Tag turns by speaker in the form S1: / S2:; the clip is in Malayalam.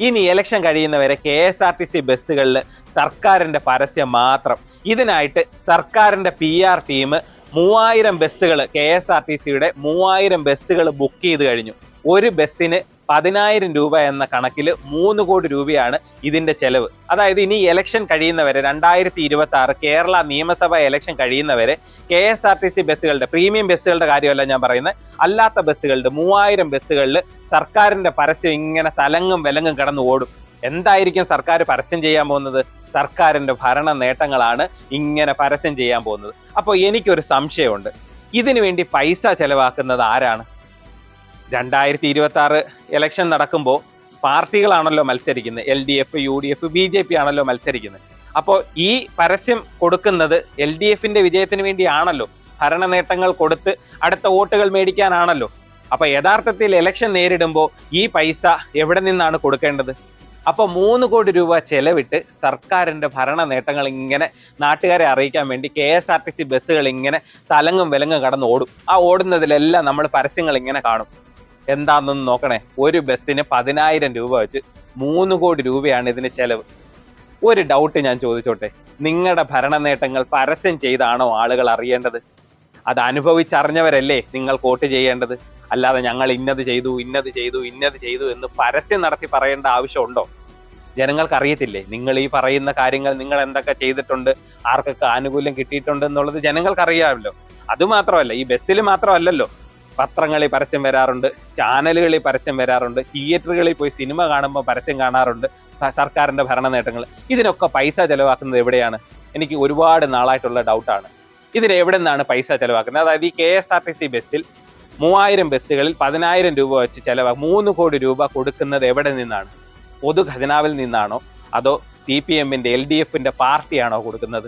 S1: ഇനി ഇലക്ഷൻ കഴിയുന്നവരെ KSRTC ബസ്സുകളിൽ സർക്കാരിൻ്റെ പരസ്യം മാത്രം. ഇതിനായിട്ട് സർക്കാരിൻ്റെ PR ടീം 3000 ബസ്സുകൾ, KSRTCയുടെ 3000 ബസ്സുകൾ ബുക്ക് ചെയ്ത് കഴിഞ്ഞു. ഒരു ബസ്സിന് 10,000 രൂപ എന്ന കണക്കിൽ 3 കോടി രൂപയാണ് ഇതിൻ്റെ ചെലവ്. അതായത് ഇനി ഇലക്ഷൻ കഴിയുന്നവരെ 2026 കേരള നിയമസഭാ ഇലക്ഷൻ കഴിയുന്നവരെ KSRTC ബസ്സുകളുടെ, പ്രീമിയം ബസ്സുകളുടെ കാര്യമല്ല ഞാൻ പറയുന്നത്, അല്ലാത്ത ബസ്സുകളുടെ 3000 ബസ്സുകളിൽ സർക്കാരിൻ്റെ പരസ്യം ഇങ്ങനെ തലങ്ങും വിലങ്ങും കിടന്ന് ഓടും. എന്തായിരിക്കും സർക്കാർ പരസ്യം ചെയ്യാൻ പോകുന്നത്? സർക്കാരിൻ്റെ ഭരണ നേട്ടങ്ങളാണ് ഇങ്ങനെ പരസ്യം ചെയ്യാൻ പോകുന്നത്. അപ്പോൾ എനിക്കൊരു സംശയമുണ്ട്, ഇതിനു വേണ്ടി പൈസ ചെലവാക്കുന്നത് ആരാണ്? 2026 ഇലക്ഷൻ നടക്കുമ്പോൾ പാർട്ടികളാണല്ലോ മത്സരിക്കുന്നത്. LDF, UDF, BJP ആണല്ലോ മത്സരിക്കുന്നത്. അപ്പോൾ ഈ പരസ്യം കൊടുക്കുന്നത് LDFന്റെ വിജയത്തിന് വേണ്ടിയാണല്ലോ, ഭരണ നേട്ടങ്ങൾ കൊടുത്ത് അടുത്ത വോട്ടുകൾ മേടിക്കാനാണല്ലോ. അപ്പോൾ യഥാർത്ഥത്തിൽ ഇലക്ഷൻ നേരിടുമ്പോൾ ഈ പൈസ എവിടെ നിന്നാണ് കൊടുക്കേണ്ടത്? അപ്പോൾ 3 കോടി രൂപ ചെലവിട്ട് സർക്കാരിൻ്റെ ഭരണ നേട്ടങ്ങൾ ഇങ്ങനെ നാട്ടുകാരെ അറിയിക്കാൻ വേണ്ടി KSRTC ബസ്സുകൾ ഇങ്ങനെ തലങ്ങും വിലങ്ങും കടന്ന് ഓടും. ആ ഓടുന്നതിലെല്ലാം നമ്മൾ പരസ്യങ്ങൾ ഇങ്ങനെ കാണും. എന്താണെന്നൊന്ന് നോക്കണേ. ഒരു ബസ്സിന് 10,000 രൂപ വെച്ച് 3 കോടി രൂപയാണ് ഇതിന് ചെലവ്. ഒരു ഡൗട്ട് ഞാൻ ചോദിച്ചോട്ടെ, നിങ്ങളുടെ ഭരണ നേട്ടങ്ങൾ പരസ്യം ചെയ്താണോ ആളുകൾ അറിയേണ്ടത്? അത് അനുഭവിച്ചറിഞ്ഞവരല്ലേ നിങ്ങൾ വോട്ട് ചെയ്യേണ്ടത്? അല്ലാതെ ഞങ്ങൾ ഇന്നത് ചെയ്തു, ഇന്നത് ചെയ്തു, ഇന്നത് ചെയ്തു എന്ന് പരസ്യം നടത്തി പറയേണ്ട ആവശ്യമുണ്ടോ? ജനങ്ങൾക്ക് അറിയത്തില്ലേ നിങ്ങൾ ഈ പറയുന്ന കാര്യങ്ങൾ, നിങ്ങൾ എന്തൊക്കെ ചെയ്തിട്ടുണ്ട്, ആർക്കൊക്കെ ആനുകൂല്യം കിട്ടിയിട്ടുണ്ട് എന്നുള്ളത് ജനങ്ങൾക്ക് അറിയാമല്ലോ. അതുമാത്രമല്ല, ഈ ബസ്സിൽ മാത്രമല്ലല്ലോ, പത്രങ്ങളിൽ പരസ്യം വരാറുണ്ട്, ചാനലുകളിൽ പരസ്യം വരാറുണ്ട്, തിയേറ്ററുകളിൽ പോയി സിനിമ കാണുമ്പോൾ പരസ്യം കാണാറുണ്ട്, സർക്കാരിൻ്റെ ഭരണ നേട്ടങ്ങൾ. ഇതിനൊക്കെ പൈസ ചെലവാക്കുന്നത് എവിടെയാണ്? എനിക്ക് ഒരുപാട് നാളായിട്ടുള്ള ഡൗട്ടാണ്. ഇതിന് എവിടെ നിന്നാണ് പൈസ ചെലവാക്കുന്നത്? അതായത് ഈ KSRTC ബസ്സിൽ 3000 ബസ്സുകളിൽ 10,000 രൂപ വെച്ച് 3 കോടി രൂപ കൊടുക്കുന്നത് എവിടെ നിന്നാണ്? പൊതു ഖജനാവിൽ നിന്നാണോ അതോ CPMന്റെ LDFന്റെ പാർട്ടിയാണോ കൊടുക്കുന്നത്?